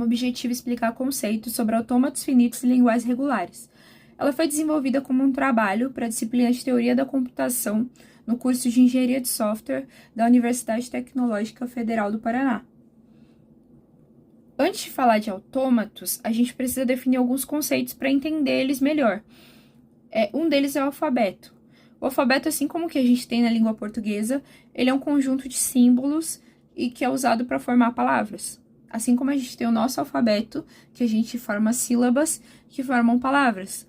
O objetivo é explicar conceitos sobre autômatos finitos e linguagens regulares. Ela foi desenvolvida como um trabalho para a disciplina de Teoria da Computação no curso de Engenharia de Software da Universidade Tecnológica Federal do Paraná. Antes de falar de autômatos, a gente precisa definir alguns conceitos para entender eles melhor. Um deles é o alfabeto. O alfabeto, assim como o que a gente tem na língua portuguesa, ele é um conjunto de símbolos e que é usado para formar palavras. Assim como a gente tem o nosso alfabeto, que a gente forma sílabas que formam palavras.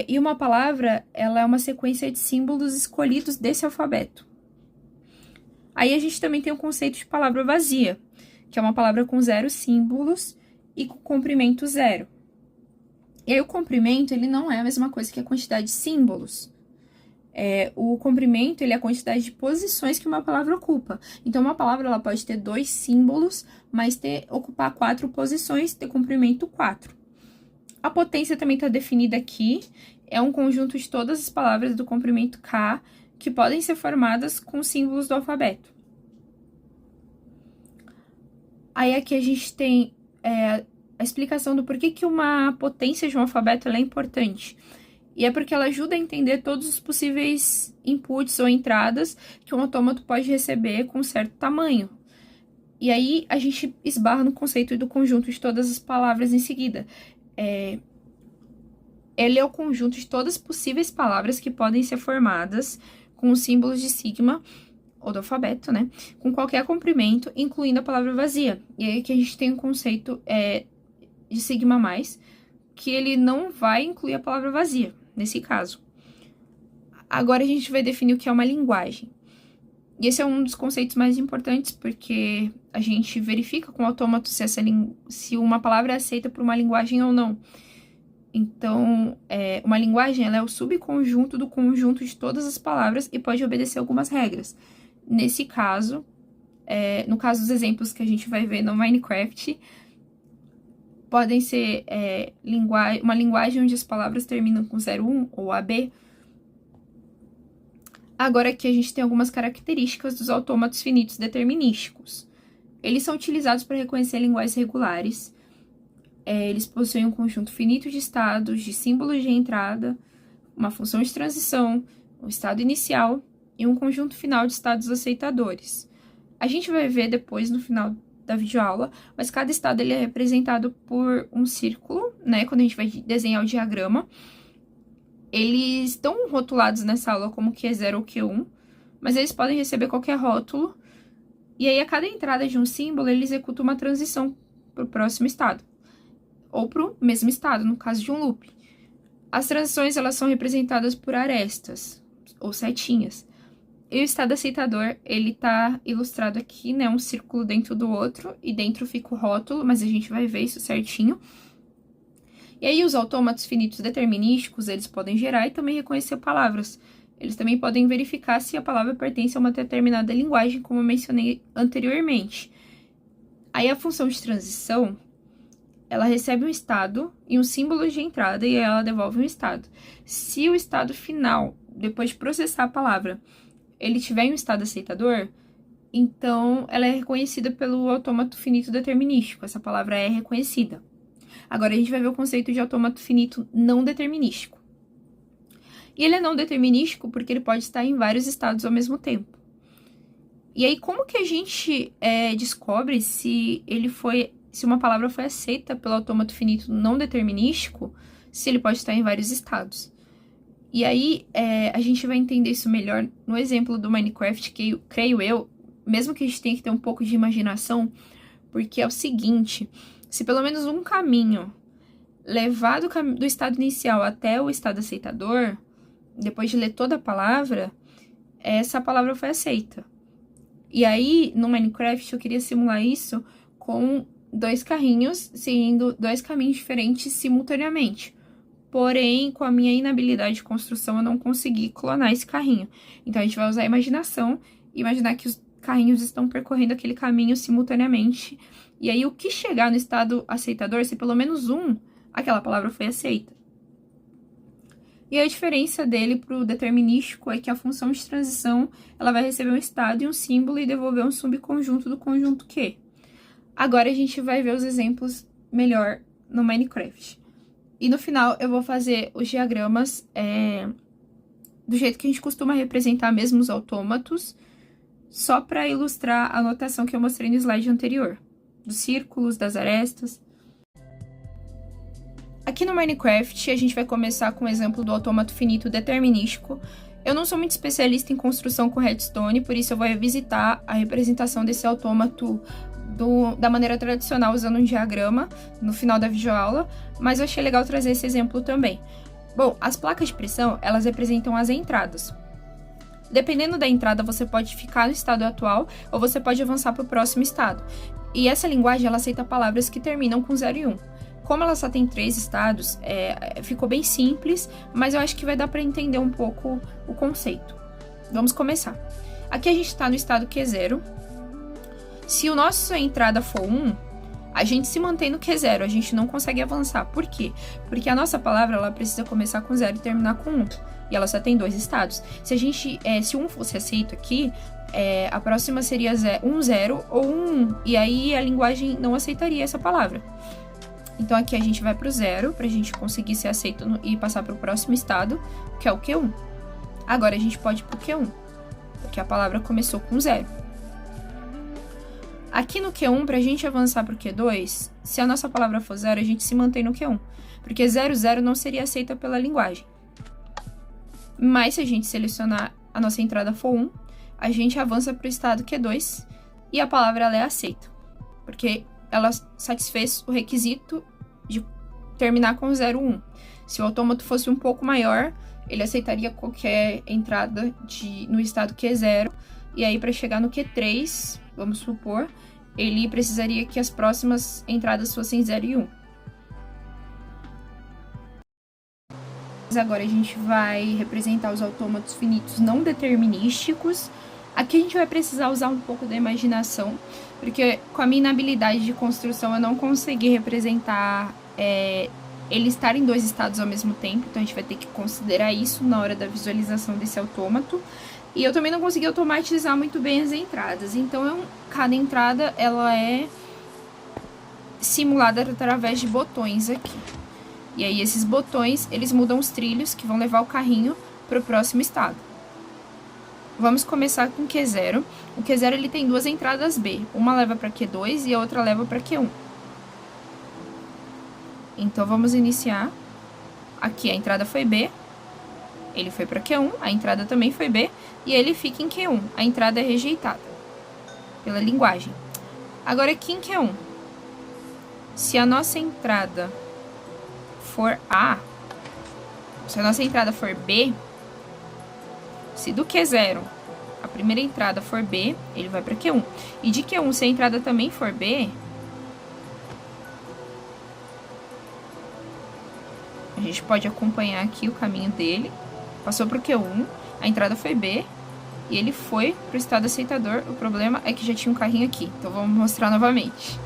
E uma palavra, ela é uma sequência de símbolos escolhidos desse alfabeto. Aí a gente também tem o conceito de palavra vazia, que é uma palavra com 0 símbolos e com comprimento 0. E aí o comprimento, ele não é a mesma coisa que a quantidade de símbolos. O comprimento, ele é a quantidade de posições que uma palavra ocupa. Então, uma palavra, ela pode ter 2 símbolos, mas ocupar 4 posições, ter comprimento 4. A potência também está definida aqui. É um conjunto de todas as palavras do comprimento K que podem ser formadas com símbolos do alfabeto. Aí aqui a gente tem a explicação do porquê que uma potência de um alfabeto é importante. E é porque ela ajuda a entender todos os possíveis inputs ou entradas que um autômato pode receber com um certo tamanho. E aí a gente esbarra no conceito do conjunto de todas as palavras em seguida. Ele é o conjunto de todas as possíveis palavras que podem ser formadas com os símbolos de sigma, ou do alfabeto, né? Com qualquer comprimento, incluindo a palavra vazia. E aí que a gente tem um conceito de sigma mais, que ele não vai incluir a palavra vazia, nesse caso. Agora a gente vai definir o que é uma linguagem. E esse é um dos conceitos mais importantes, porque a gente verifica com o autômato se uma palavra é aceita por uma linguagem ou não. Então, uma linguagem ela é o subconjunto do conjunto de todas as palavras e pode obedecer algumas regras. Nesse caso, no caso dos exemplos que a gente vai ver no Minecraft, podem ser uma linguagem onde as palavras terminam com 01 ou AB. Agora aqui a gente tem algumas características dos autômatos finitos determinísticos. Eles são utilizados para reconhecer linguagens regulares. Eles possuem um conjunto finito de estados, de símbolos de entrada, uma função de transição, um estado inicial e um conjunto final de estados aceitadores. A gente vai ver depois no final da videoaula, mas cada estado ele é representado por um círculo, né? Quando a gente vai desenhar o diagrama. Eles estão rotulados nessa aula como Q0 ou Q1, mas eles podem receber qualquer rótulo. E aí, a cada entrada de um símbolo, ele executa uma transição para o próximo estado, ou para o mesmo estado, no caso de um loop. As transições, elas são representadas por arestas, ou setinhas. E o estado aceitador, ele tá ilustrado aqui, né? Um círculo dentro do outro, e dentro fica o rótulo, mas a gente vai ver isso certinho. E aí, os autômatos finitos determinísticos, eles podem gerar e também reconhecer palavras. Eles também podem verificar se a palavra pertence a uma determinada linguagem, como eu mencionei anteriormente. Aí, a função de transição, ela recebe um estado e um símbolo de entrada e ela devolve um estado. Se o estado final, depois de processar a palavra, ele tiver em um estado aceitador, então ela é reconhecida pelo autômato finito determinístico. Essa palavra é reconhecida. Agora a gente vai ver o conceito de autômato finito não determinístico. E ele é não determinístico porque ele pode estar em vários estados ao mesmo tempo. E aí, como que a gente descobre se uma palavra foi aceita pelo autômato finito não determinístico, se ele pode estar em vários estados? E aí, a gente vai entender isso melhor no exemplo do Minecraft, que creio eu, mesmo que a gente tenha que ter um pouco de imaginação, porque é o seguinte: se pelo menos um caminho levar do estado inicial até o estado aceitador, depois de ler toda a palavra, essa palavra foi aceita. E aí, no Minecraft, eu queria simular isso com 2 carrinhos, seguindo 2 caminhos diferentes simultaneamente. Porém, com a minha inabilidade de construção, eu não consegui clonar esse carrinho. Então, a gente vai usar a imaginação e imaginar que os carrinhos estão percorrendo aquele caminho simultaneamente. E aí, o que chegar no estado aceitador, se pelo menos aquela palavra foi aceita. E a diferença dele para o determinístico é que a função de transição ela vai receber um estado e um símbolo e devolver um subconjunto do conjunto Q. Agora a gente vai ver os exemplos melhor no Minecraft. E no final eu vou fazer os diagramas do jeito que a gente costuma representar mesmo os autômatos, só para ilustrar a notação que eu mostrei no slide anterior, dos círculos, das arestas. Aqui no Minecraft, a gente vai começar com o exemplo do autômato finito determinístico. Eu não sou muito especialista em construção com redstone, por isso eu vou revisitar a representação desse autômato da maneira tradicional, usando um diagrama no final da videoaula, mas eu achei legal trazer esse exemplo também. Bom, as placas de pressão, elas representam as entradas. Dependendo da entrada, você pode ficar no estado atual ou você pode avançar para o próximo estado. E essa linguagem, ela aceita palavras que terminam com 0 e 1. Como ela só tem 3 estados, ficou bem simples, mas eu acho que vai dar para entender um pouco o conceito. Vamos começar. Aqui a gente está no estado Q0. Se a nossa entrada for 1, a gente se mantém no Q0, a gente não consegue avançar. Por quê? Porque a nossa palavra ela precisa começar com 0 e terminar com 1. E ela só tem 2 estados. Se 1 fosse aceito aqui, a próxima seria 1, 0 ou 1, 1. E aí a linguagem não aceitaria essa palavra. Então aqui a gente vai para o 0, para a gente conseguir ser aceito e passar para o próximo estado, que é o Q1. Agora a gente pode ir para o Q1, porque a palavra começou com 0. Aqui no Q1, para a gente avançar para o Q2, se a nossa palavra for 0, a gente se mantém no Q1, porque 0, 0 não seria aceita pela linguagem. Mas se a gente selecionar a nossa entrada for 1, a gente avança para o estado Q2 e a palavra ela é aceita, porque ela satisfez o requisito de terminar com 0, 1. Se o autômato fosse um pouco maior, ele aceitaria qualquer entrada no estado Q0, e aí para chegar no Q3, vamos supor, ele precisaria que as próximas entradas fossem 0 e 1. Agora a gente vai representar os autômatos finitos não determinísticos. Aqui a gente vai precisar usar um pouco da imaginação, porque com a minha inabilidade de construção eu não consegui representar ele estar em 2 estados ao mesmo tempo, então a gente vai ter que considerar isso na hora da visualização desse autômato. E eu também não consegui automatizar muito bem as entradas, então cada entrada ela é simulada através de botões aqui. E aí esses botões, eles mudam os trilhos que vão levar o carrinho para o próximo estado. Vamos começar com Q0. O Q0 ele tem 2 entradas B, uma leva para Q2 e a outra leva para Q1. Então vamos iniciar. Aqui a entrada foi B, ele foi para Q1, a entrada também foi B, e ele fica em Q1. A entrada é rejeitada pela linguagem. Agora aqui em Q1, se a nossa entrada for A, se a nossa entrada for B, se do Q0 a primeira entrada for B, ele vai para Q1. E de Q1, se a entrada também for B, a gente pode acompanhar aqui o caminho dele. Passou para o Q1, a entrada foi B, e ele foi para o estado aceitador. O problema é que já tinha um carrinho aqui, então vamos mostrar novamente.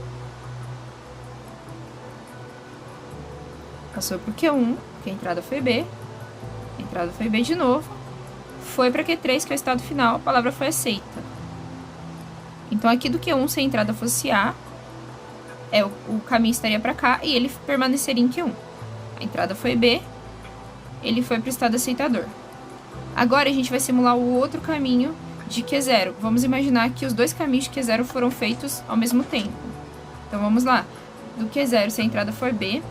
Passou para o Q1, porque a entrada foi B, a entrada foi B de novo, foi para Q3, que é o estado final, a palavra foi aceita. Então aqui do Q1, se a entrada fosse A, o caminho estaria para cá e ele permaneceria em Q1. A entrada foi B, ele foi para o estado aceitador. Agora a gente vai simular o outro caminho de Q0. Vamos imaginar que os 2 caminhos de Q0 foram feitos ao mesmo tempo. Então vamos lá. Do Q0, se a entrada for B,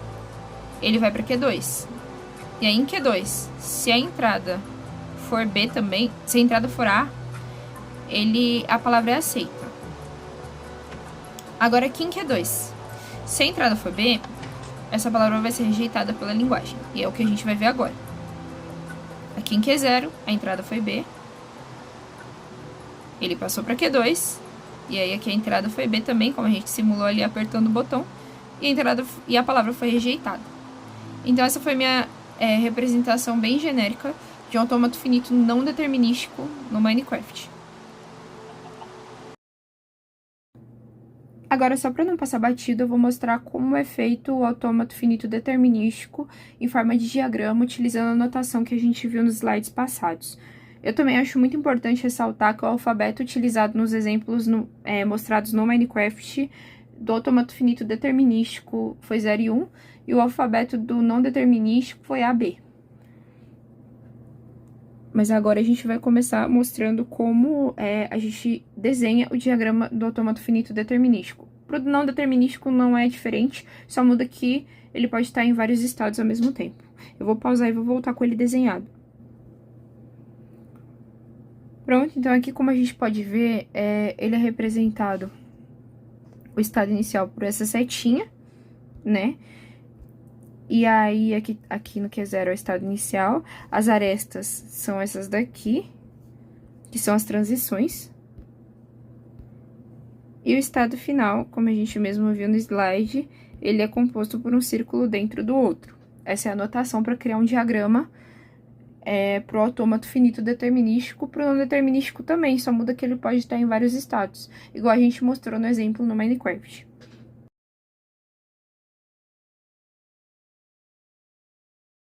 ele vai para Q2. E aí em Q2, se a entrada for B também, se a entrada for A, a palavra é aceita. Agora aqui em Q2, se a entrada for B, essa palavra vai ser rejeitada pela linguagem. E é o que a gente vai ver agora. Aqui em Q0, a entrada foi B, ele passou para Q2, e aí aqui a entrada foi B também, como a gente simulou ali apertando o botão, e a palavra foi rejeitada. Então essa foi minha representação bem genérica de um autômato finito não determinístico no Minecraft. Agora, só para não passar batido, eu vou mostrar como é feito o autômato finito determinístico em forma de diagrama, utilizando a notação que a gente viu nos slides passados. Eu também acho muito importante ressaltar que o alfabeto utilizado nos exemplos mostrados no Minecraft do autômato finito determinístico foi 0 e 1, e o alfabeto do não determinístico foi AB. Mas agora a gente vai começar mostrando como a gente desenha o diagrama do autômato finito determinístico. Para o não determinístico não é diferente, só muda que ele pode estar em vários estados ao mesmo tempo. Eu vou pausar e vou voltar com ele desenhado. Pronto, então aqui como a gente pode ver, ele é representado, o estado inicial, por essa setinha, né? E aí, aqui no Q0 é o estado inicial, as arestas são essas daqui, que são as transições. E o estado final, como a gente mesmo viu no slide, ele é composto por um círculo dentro do outro. Essa é a notação para criar um diagrama para o autômato finito determinístico, para o não determinístico também, só muda que ele pode estar em vários estados, igual a gente mostrou no exemplo no Minecraft.